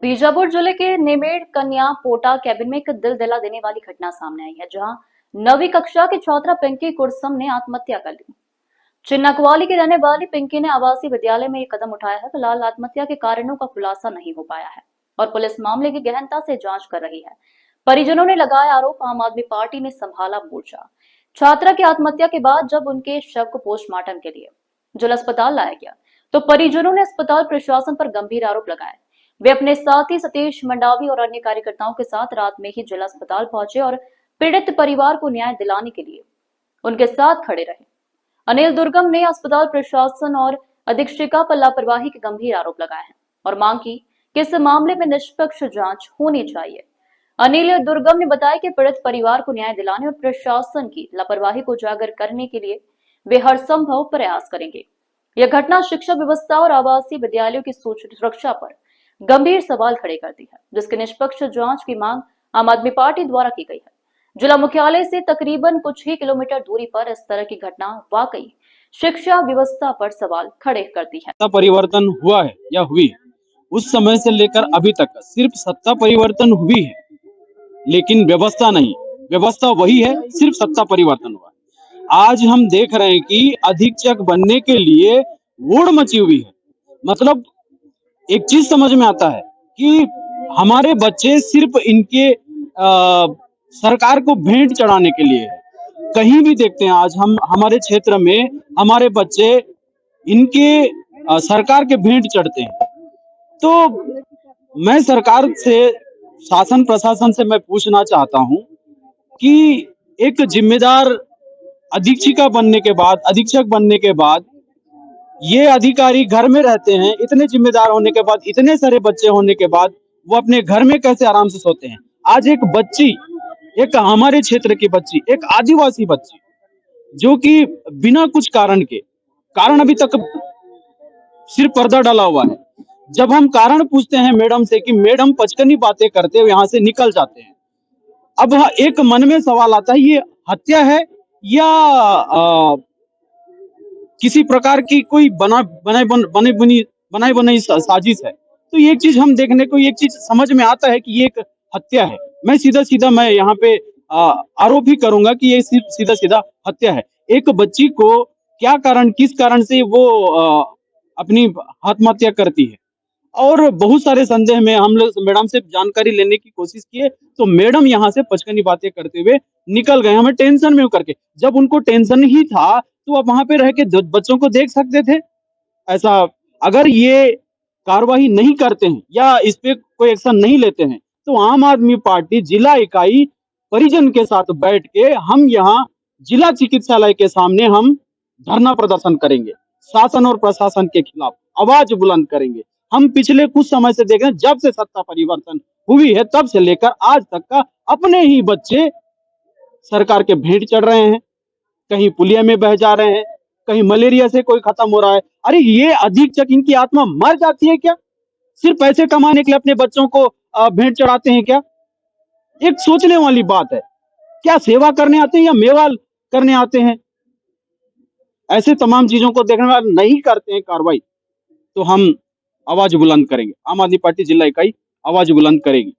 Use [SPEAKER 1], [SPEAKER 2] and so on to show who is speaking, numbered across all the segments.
[SPEAKER 1] बीजापुर जिले के नेमेड़ कन्या पोटा कैबिन में एक दिल दिला देने वाली घटना सामने आई है, जहां 9वीं कक्षा की छात्रा पिंकी कुरसम ने आत्महत्या कर ली। चिन्नकवाली की रहने वाली पिंकी ने आवासीय विद्यालय में ये कदम उठाया है। फिलहाल आत्महत्या के कारणों का खुलासा नहीं हो पाया है और पुलिस मामले की गहनता से जांच कर रही है। परिजनों ने लगाया आरोप, आम आदमी पार्टी ने संभाला मोर्चा। छात्रा की आत्महत्या के बाद जब उनके शव को पोस्टमार्टम के लिए जिला अस्पताल लाया गया, तो परिजनों ने अस्पताल प्रशासन पर गंभीर आरोप लगाए। वे अपने साथी सतीश मंडावी और अन्य कार्यकर्ताओं के साथ रात में ही जिला अस्पताल पहुंचे और पीड़ित परिवार को न्याय दिलाने के लिए उनके साथ खड़े रहे। अनिल दुर्गम ने अस्पताल प्रशासन और अधीक्षिका पर लापरवाही के गंभीर आरोप लगाए हैं और मांग की कि इस मामले में निष्पक्ष जांच होनी चाहिए। अनिल दुर्गम ने बताया कि पीड़ित परिवार को न्याय दिलाने और प्रशासन की लापरवाही को उजागर करने के लिए वे हर संभव प्रयास करेंगे। यह घटना शिक्षा व्यवस्था और आवासीय विद्यालयों की सुरक्षा पर गंभीर सवाल खड़े करती है, जिसके निष्पक्ष जांच की मांग आम आदमी पार्टी द्वारा की गई है। जिला मुख्यालय से तकरीबन कुछ ही किलोमीटर दूरी पर इस तरह की घटना वाकई शिक्षा व्यवस्था पर सवाल खड़े करती है।
[SPEAKER 2] सत्ता परिवर्तन हुआ है या हुई है, उस समय से लेकर अभी तक सिर्फ सत्ता परिवर्तन हुई है, लेकिन व्यवस्था नहीं। व्यवस्था वही है, सिर्फ सत्ता परिवर्तन हुआ है। आज हम देख रहे हैं कि अधीक्षक बनने के लिए होड़ मची हुई है। मतलब एक चीज समझ में आता है कि हमारे बच्चे सिर्फ इनके सरकार को भेंट चढ़ाने के लिए है। कहीं भी देखते हैं आज हम हमारे क्षेत्र में हमारे बच्चे इनके सरकार के भेंट चढ़ते हैं। तो मैं सरकार से, शासन प्रशासन से मैं पूछना चाहता हूं कि एक जिम्मेदार अधीक्षिका बनने के बाद, अधीक्षक बनने के बाद ये अधिकारी घर में रहते हैं, इतने जिम्मेदार होने के बाद, इतने सारे बच्चे होने के बाद वो अपने घर में कैसे आराम से सोते हैं। आज एक बच्ची, एक हमारे क्षेत्र की बच्ची, एक आदिवासी बच्ची जो कि बिना कुछ कारण अभी तक सिर्फ पर्दा डाला हुआ है। जब हम कारण पूछते हैं मैडम से कि मैडम पचकनी बातें करते हुए यहाँ से निकल जाते हैं। अब एक मन में सवाल आता है, ये हत्या है या किसी प्रकार की कोई बनाई बनाई साजिश है। तो ये चीज हम देखने को, एक चीज समझ में आता है कि ये एक हत्या है। मैं सीधा मैं यहाँ पे आरोप ही करूंगा कि ये सिर्फ सीधा हत्या है। एक बच्ची को क्या कारण, किस कारण से वो अपनी आत्महत्या करती है, और बहुत सारे संदेह में हम लोग मैडम से जानकारी लेने की कोशिश किए, तो मैडम यहाँ से पचकनी बातें करते हुए निकल गए, हमें टेंशन में करके। जब उनको टेंशन ही था तो आप वहां पे रह के बच्चों को देख सकते थे। ऐसा अगर ये कार्रवाई नहीं करते हैं या इस पे कोई एक्शन नहीं लेते हैं, तो आम आदमी पार्टी जिला इकाई परिजन के साथ बैठ के हम यहाँ जिला चिकित्सालय के सामने हम धरना प्रदर्शन करेंगे। शासन और प्रशासन के खिलाफ आवाज बुलंद करेंगे। हम पिछले कुछ समय से देख रहे हैं, जब से सत्ता परिवर्तन हुई है तब से लेकर आज तक का अपने ही बच्चे सरकार के भेंट चढ़ रहे हैं, कहीं पुलिया में बह जा रहे हैं, कहीं मलेरिया से कोई खत्म हो रहा है। अरे ये अधीक्षक, इनकी आत्मा मर जाती है क्या? सिर्फ पैसे कमाने के लिए अपने बच्चों को भेंट चढ़ाते हैं क्या? एक सोचने वाली बात है। क्या सेवा करने आते हैं या मेवाल करने आते हैं? ऐसे तमाम चीजों को देखने वाले नहीं करते हैं कार्रवाई, तो हम आवाज बुलंद करेंगे। आम आदमी पार्टी जिला इकाई आवाज बुलंद करेगी।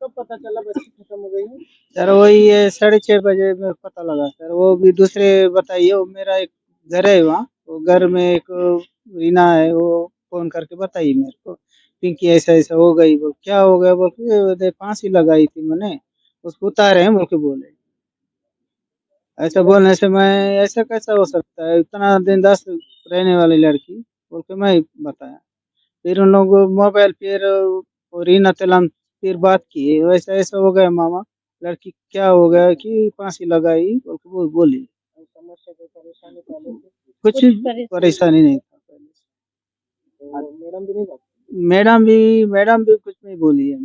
[SPEAKER 3] कब पता चला बच्ची खत्म हो गई है?
[SPEAKER 4] सर वही 6:30 बजे मेरे को पता लगा सर। वो भी दूसरे बताइए, वो मेरा एक घर है वहाँ, वो घर में एक रीना है, वो फोन करके बताई मेरे को, पिंकी ऐसा ऐसा हो गई। बोल क्या हो गया? बोल के फांसी लगाई थी मैंने, उसको उतारे हैं बोल के बोले। ऐसा बोलने से मैं, ऐसा कैसा हो सकता है, इतना दिन 10 रहने वाली लड़की, बोल के मैं बताया। फिर उन लोग मोबाइल, फिर रीना तेलम फिर बात की, वैसा ऐसा हो गया मामा, लड़की क्या हो गया कि फांसी लगाई बोल के वो बोली।
[SPEAKER 3] समस्या कोई परेशानी पहले से?
[SPEAKER 4] कुछ परेशानी नहीं था पहले से।
[SPEAKER 3] तो मैडम भी नहीं बात?
[SPEAKER 4] मैडम भी कुछ नहीं बोली है।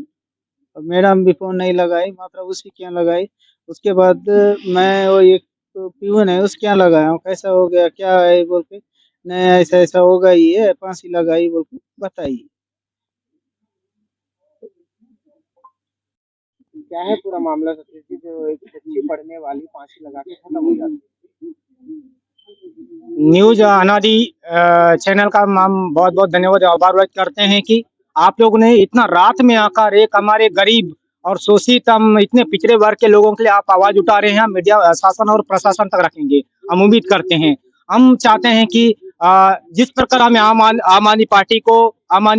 [SPEAKER 4] और मैडम भी फोन नहीं लगाई, मात्र उसी के यहाँ लगाई। उसके बाद मैं वो एक पीवन है उसके यहाँ लगाया, कैसा हो गया क्या है बोल के, नहीं ऐसा ऐसा हो गई है, फांसी लगाई बोल के बताई।
[SPEAKER 3] क्या है पूरा मामला सतीश जी, जो एक बच्ची पढ़ने वाली फांसी लगा के खत्म हो जाती है?
[SPEAKER 5] न्यूज अनादि चैनल का हम बहुत बहुत धन्यवाद और आभार व्यक्त करते हैं कि आप लोगों ने इतना रात में आकर एक हमारे गरीब और शोषित, हम इतने पिछड़े वर्ग के लोगों के लिए आप आवाज उठा रहे हैं, मीडिया शासन और प्रशासन तक रखेंगे, हम उम्मीद करते हैं। हम चाहते हैं कि जिस प्रकार हमें आम आदमी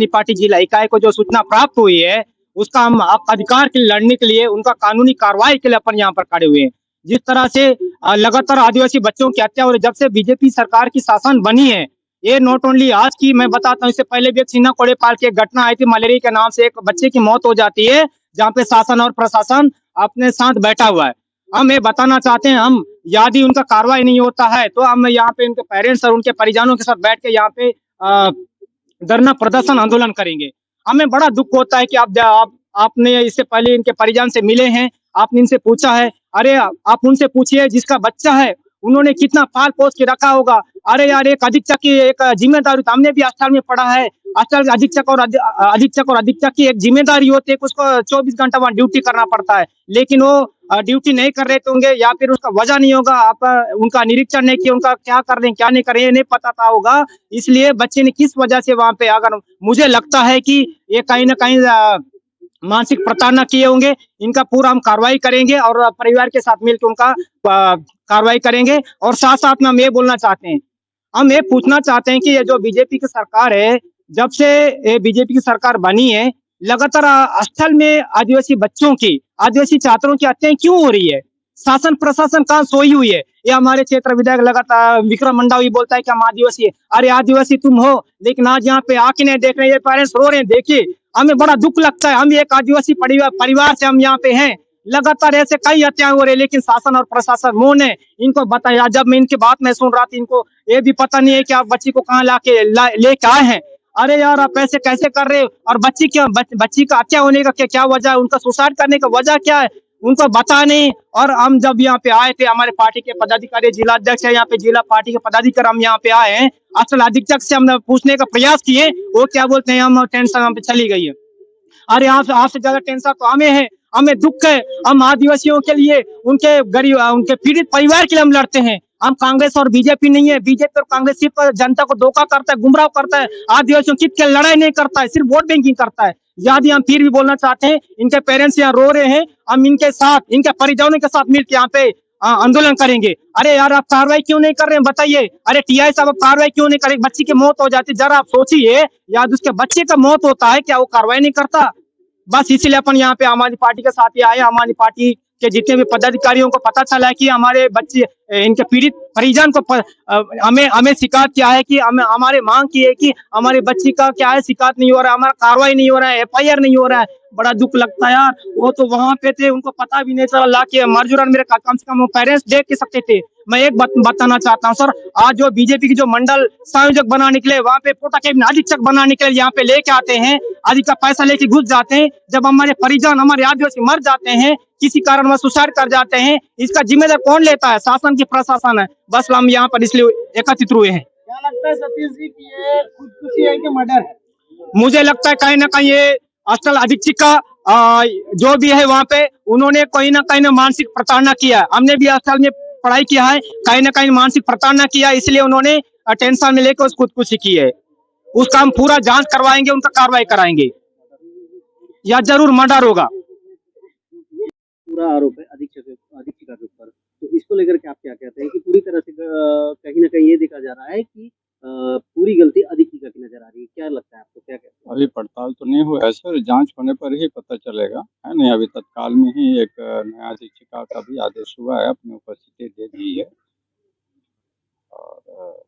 [SPEAKER 5] पार्टी जिला इकाई को जो सूचना प्राप्त हुई है, उसका हम अधिकार के लिए लड़ने के लिए, उनका कानूनी कार्रवाई के लिए अपन यहाँ पर खड़े हुए हैं। जिस तरह से लगातार आदिवासी बच्चों की हत्या हो रही है, जब से बीजेपी सरकार की शासन बनी है, ये नॉट ओनली आज की मैं बताता हूँ, इससे पहले भी एक सीना कोड़े पाल की एक घटना आई थी, मलेरिया के नाम से एक बच्चे की मौत हो जाती है, जहाँ पे शासन और प्रशासन अपने साथ बैठा हुआ है। हम ये बताना चाहते हैं, हम यदि उनका कार्रवाई नहीं होता है तो हम यहाँ पे उनके पेरेंट्स और उनके परिजनों के साथ बैठ के यहाँ पे धरना प्रदर्शन आंदोलन करेंगे। हमें बड़ा दुख होता है कि आपने इससे पहले इनके परिजन से मिले हैं, आपने इनसे पूछा है, अरे आप उनसे पूछिए जिसका बच्चा है उन्होंने कितना पाल पोस के रखा होगा। अरे यार, एक अधीक्षक की एक जिम्मेदारी, तो हमने भी अस्पताल में पढ़ा है, अस्पताल अधीक्षक और अधीक्षक की एक जिम्मेदारी होती है कि उसको 24 घंटा वहाँ ड्यूटी करना पड़ता है, लेकिन वो ड्यूटी नहीं कर रहे होंगे या फिर उसका वजह नहीं होगा, आप उनका निरीक्षण नहीं किया, उनका क्या कर रहे हैं क्या नहीं कर रहे हैं नहीं पता था होगा, इसलिए बच्चे ने किस वजह से वहां पे, अगर मुझे लगता है कि ये कहीं ना कहीं मानसिक प्रताड़ना किए होंगे, इनका पूरा हम कार्रवाई करेंगे और परिवार के साथ मिलकर उनका कार्रवाई करेंगे। और साथ साथ में हम ये बोलना चाहते हैं, हम ये पूछना चाहते हैं कि ये जो बीजेपी की सरकार है, जब से ये बीजेपी की सरकार बनी है, लगातार स्थल में आदिवासी बच्चों की, आदिवासी छात्रों की हत्याएं क्यों हो रही है? शासन प्रशासन कहाँ सोई हुई है? ये हमारे क्षेत्र विधायक लगातार विक्रम मंडावी बोलता है कि हम आदिवासी है। अरे आदिवासी तुम हो, लेकिन आज यहाँ पे आके नहीं देख रहे, ये पेरेंट्स रो रहे हैं, देखिए हमें बड़ा दुख लगता है। हम एक आदिवासी परिवार से हम यहाँ पे हैं, लगातार ऐसे कई हत्याएं हो रही है, लेकिन शासन और प्रशासन मौन है। इनको बताया, जब मैं इनकी बात में सुन रहा था, इनको ये भी पता नहीं है कि आप बच्ची को कहाँ लेके आए हैं। अरे यार, आप ऐसे कैसे कर रहे हो? और बच्ची का हत्या होने का क्या वजह है? उनका सुसाइड करने का वजह क्या है? उनको बता नहीं। और हम जब यहाँ पे आए थे, हमारे पार्टी के पदाधिकारी, जिला अध्यक्ष है यहाँ पे, जिला पार्टी के पदाधिकारी हम यहाँ पे आए हैं, असल अधीक्षक से हमने पूछने का प्रयास किए, वो क्या बोलते हैं, हम टेंशन हम पे चली गई है। अरे आपसे ज्यादा टेंशन तो हमें है, हमें दुख है। हम आदिवासियों के लिए, उनके गरीब, उनके पीड़ित परिवार के लिए हम लड़ते हैं। हम कांग्रेस और बीजेपी नहीं है। बीजेपी और कांग्रेस सिर्फ जनता को धोखा करता है, गुमराह करता है, आदिवासियों की लड़ाई नहीं करता है, सिर्फ वोट बैंकिंग करता है। यदि हम फिर भी बोलना चाहते हैं, इनके पेरेंट्स यहाँ रो रहे हैं, हम इनके साथ, इनके परिजनों के साथ मिलकर यहाँ पे आंदोलन करेंगे। अरे यार, आप कार्रवाई क्यों नहीं कर रहे हैं बताइए? अरे टीआई साहब, आप कार्रवाई क्यों नहीं करें? बच्ची की मौत हो जाती, जरा आप सोचिए, या उसके बच्चे का मौत होता है, क्या वो कार्रवाई नहीं करता? बस इसीलिए अपन यहाँ पे आम आदमी पार्टी के साथ ही आए। आम आदमी पार्टी के जितने भी पदाधिकारियों को पता चला है कि हमारे बच्चे, इनके पीड़ित परिजन को हमें शिकायत क्या है कि हमारे मांग की है कि हमारे बच्ची का क्या है, शिकायत नहीं हो रहा है, हमारा कार्रवाई नहीं हो रहा है, एफआईआर नहीं हो रहा है। बड़ा दुख लगता है यार, वो तो वहां पे थे, उनको पता भी नहीं चला, ला के मर्जुरन मेरे कम से कम वो पेरेंट्स देख के सकते थे। मैं एक बात बताना चाहता हूँ सर, आज जो बीजेपी की जो मंडल संयोजक बना निकले, वहाँ पे पोटा कैबिनेट अधीक्षक बना निकले, यहाँ पे लेके आते हैं, आदि का पैसा लेके घुस जाते हैं। जब हमारे परिजन, हमारे आदिवासी मर जाते हैं, किसी कारण वह सुसाइड कर जाते हैं, इसका जिम्मेदार कौन लेता है? शासन की प्रशासन है। बस हम यहाँ पर इसलिए एकत्रित हुए हैं।
[SPEAKER 3] क्या लगता है सतीश जी की ये खुदकुशी है कि मर्डर है?
[SPEAKER 5] मुझे लगता है कहीं ना कहीं ये स्थल अधीक्षक का जो भी है वहाँ पे, उन्होंने कहीं ना कहीं मानसिक प्रताड़ना किया है। हमने भी स्थल में पढ़ाई किया है, कहीं ना कहीं मानसिक प्रताड़ना किया, इसलिए उन्होंने टेंशन में लेकर उस खुदकुशी की है। उसका हम पूरा जांच करवाएंगे, उनका कार्रवाई कराएंगे, या जरूर मर्डर होगा।
[SPEAKER 6] पूरा आरोप है अधीक्षिका के ऊपर, तो इसको लेकर के आप क्या कहते हैं कि पूरी तरह से कहीं ना कहीं ये देखा जा रहा है कि पूरी गलती अधीक्षिका की नजर आ रही है? क्या लगता है आपको, क्या कहते हैं?
[SPEAKER 7] अभी पड़ताल तो नहीं हुआ है सर, जांच होने पर ही पता चलेगा, है नहीं। अभी तत्काल में ही एक नया अधीक्षिका का भी आदेश हुआ है, अपनी उपस्थिति दे दी है, और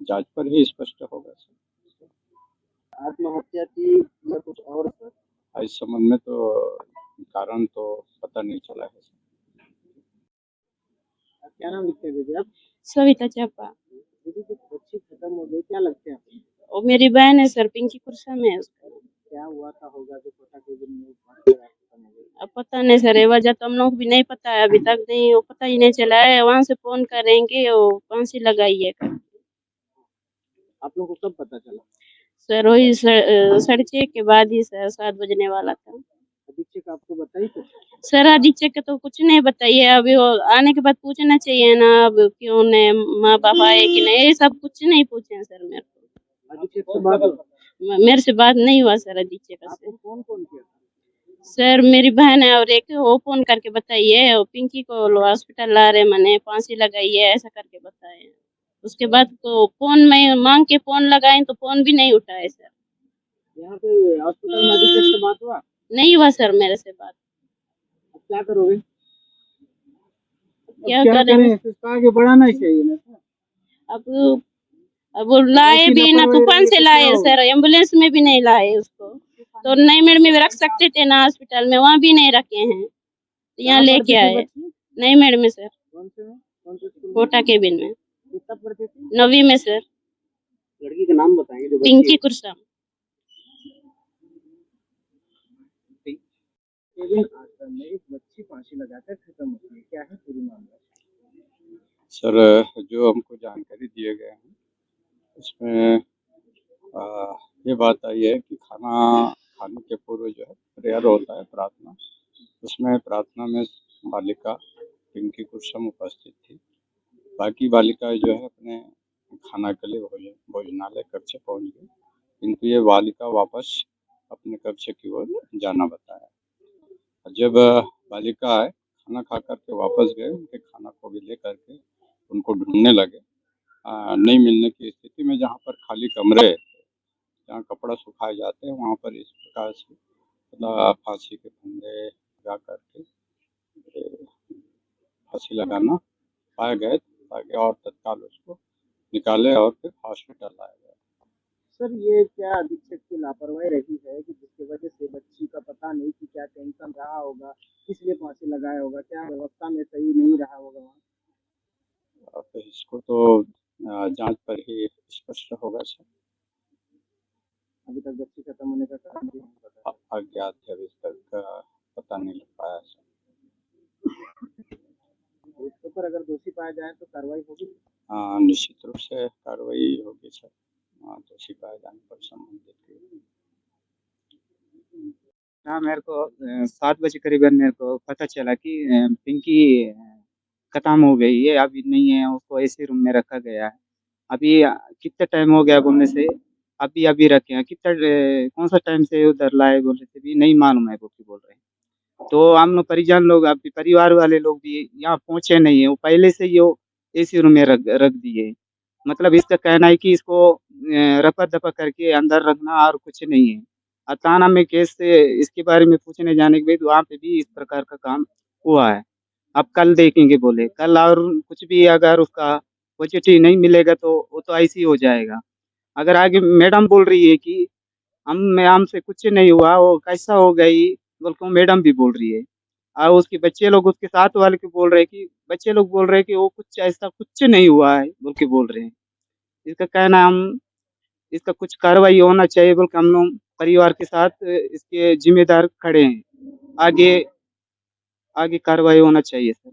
[SPEAKER 7] जांच पर ही स्पष्ट होगा सर।
[SPEAKER 6] आत्महत्या की या कुछ और सर?
[SPEAKER 7] इस संबंध में तो कारण तो पता नहीं चला है सर।
[SPEAKER 6] क्या नाम लिखते हैं दीदी आप?
[SPEAKER 8] सविता चापा।
[SPEAKER 6] दीदी कुछ बच्ची खत्म हो गई, क्या लगता है आपको?
[SPEAKER 8] और मेरी बहन है सर, पिंकी कुरसम है उसका।
[SPEAKER 6] क्या हुआ था होगा जो छोटा के दिन में खत्म हो गई?
[SPEAKER 8] अब पता नहीं सर, ये वजह तो हम लोग भी नहीं पता है, अभी तक नहीं, वो पता ही नहीं चला है। वहाँ से फोन करेंगे, वो फांसी लगाई है करके।
[SPEAKER 6] आप लोगों को कब पता चला?
[SPEAKER 8] सर वही 6:30 के बाद ही सर, 7 बजने वाला था।
[SPEAKER 6] अधीक्षक आपको बताई कुछ?
[SPEAKER 8] सर अधीक्षक के तो कुछ नहीं बताइए, अभी वो आने के बाद पूछना चाहिए ना, अब क्यों नहीं माँ बाप आए कि नहीं, ये सब कुछ नहीं पूछे हैं सर मेरे को।
[SPEAKER 6] अधीक्षक से बात
[SPEAKER 8] मेरे से बात नहीं हुआ सर अधीक्षक से।
[SPEAKER 3] आपको फोन कौन किया था?
[SPEAKER 8] सर मेरी बहन है और एक वो फोन करके बताइए वो पिंकी को हॉस्पिटल ला रहे मैंने फांसी लगाई है ऐसा करके बताए। उसके बाद तो फोन में मांग के फोन लगाए तो फोन भी नहीं उठाए सर।
[SPEAKER 3] यहाँ पे हॉस्पिटल में अधीक्षक से बात हुआ?
[SPEAKER 8] नहीं हुआ सर मेरे से बात।
[SPEAKER 3] अब क्या करोगे?
[SPEAKER 8] क्या
[SPEAKER 4] क्या
[SPEAKER 8] करें
[SPEAKER 4] करें, इसको आगे बढ़ाना ही चाहिए ना सर।
[SPEAKER 8] अब अब वो लाए
[SPEAKER 4] ऐसी
[SPEAKER 8] भी ना
[SPEAKER 4] लापरवाही
[SPEAKER 8] तूफान
[SPEAKER 4] रही
[SPEAKER 8] से
[SPEAKER 4] तो क्या
[SPEAKER 8] लाए
[SPEAKER 4] होगा?
[SPEAKER 8] सर एम्बुलेंस में भी नहीं लाए उसको। तो नई मेड में भी रख सकते थे ना हॉस्पिटल में वहाँ भी नहीं रखे हैं तो यहाँ
[SPEAKER 3] कहाँ
[SPEAKER 8] लेके
[SPEAKER 3] पढ़ती थी
[SPEAKER 8] आए
[SPEAKER 3] बच्ची?
[SPEAKER 8] नई मेड में सर
[SPEAKER 3] कौन से में? कौन से स्कूल में?
[SPEAKER 8] कोटा केबिन में
[SPEAKER 3] कितना पढ़ती थी?
[SPEAKER 8] 9वीं में सर।
[SPEAKER 6] लड़की का नाम बताएंगे जो बच्ची
[SPEAKER 8] पिंकी
[SPEAKER 6] है?
[SPEAKER 8] कुरसम।
[SPEAKER 3] केविन आश्रम में एक बच्ची फांसी लगाकर खत्म होती है, क्या है पूरी मामला?
[SPEAKER 7] सर जो हमको जानकारी दिए गए हैं उसमें ये बात आई है कि खाना खाने के पूर्व जो है प्रेयर होता है, प्रार्थना। उसमें प्रार्थना में बालिका पिंकी कुरसम उपस्थित थी। बाकी बालिकाएं जो है अपने खाना के लिए भोजनालय कक्ष पहुंच गई, किंतु ये बालिका वापस अपने कक्ष की ओर जाना बताया। जब बालिका आए खाना खा करके वापस गए, उनके खाना को भी ले करके उनको ढूंढने लगे। नहीं मिलने की स्थिति में जहाँ पर खाली कमरे जहाँ कपड़ा सुखाए जाते हैं वहाँ पर इस प्रकार से मतलब फांसी के फंदे लगा करके फांसी लगाना पाए गए ताकि और तत्काल उसको निकाले और फिर हॉस्पिटल लाया गया।
[SPEAKER 3] सर ये क्या अधीक्षक की लापरवाही रही है कि जिसकी वजह से बच्ची का पता नहीं कि क्या टेंशन रहा होगा, किस लिए फांसी लगाया होगा, क्या व्यवस्था में सही नहीं रहा होगा वहाँ?
[SPEAKER 7] तो इसको तो जांच पर ही स्पष्ट होगा सर।
[SPEAKER 3] अभी तक बच्ची खत्म होने का कारण भी नहीं पता।
[SPEAKER 7] अज्ञात है, अभी तक पता नहीं लग पाया सर।
[SPEAKER 3] इसके ऊपर अगर दोषी पाया जाए तो कार्रवाई होगी?
[SPEAKER 7] निश्चित रूप से कार्रवाई होगी सर। दोषी पाए जाने पर संबंधित
[SPEAKER 4] हाँ, मेरे को 7 बजे करीबन मेरे को पता चला कि पिंकी खत्म हो गई है, अभी नहीं है, उसको ऐसे रूम में रखा गया है। अभी कितना टाइम हो गया बोलने से, अभी अभी रखे हैं, कितना कौन सा टाइम से उधर लाए बोलने से भी नहीं मालूम है वो की बोल रहे हैं। तो हम लोग परिजन लोग, अभी परिवार वाले लोग भी यहाँ पहुँचे नहीं है, वो पहले से ही वो एसी रूम में रख दिए। मतलब इसका कहना है कि इसको रफा दफा करके अंदर रखना और कुछ नहीं है। थाना में केस से इसके बारे में पूछने जाने के बाद वहाँ पे भी इस प्रकार का काम हुआ है। अब कल देखेंगे बोले, कल और कुछ भी अगर उसका पॉजिटिव नहीं मिलेगा तो वो तो ऐसे ही हो जाएगा। अगर आगे मैडम बोल रही है कि हमसे कुछ नहीं हुआ, वो कैसा हो गई बोल के मैडम भी बोल रही है। और उसके बच्चे लोग उसके साथ वाले के बोल रहे हैं कि बच्चे लोग बोल रहे हैं कि वो कुछ ऐसा कुछ नहीं हुआ है बोल के बोल रहे हैं। इसका कहना हम इसका कुछ कार्रवाई होना चाहिए बोल के हम लोग परिवार के साथ इसके जिम्मेदार खड़े हैं। आगे आगे कार्रवाई होना चाहिए सर।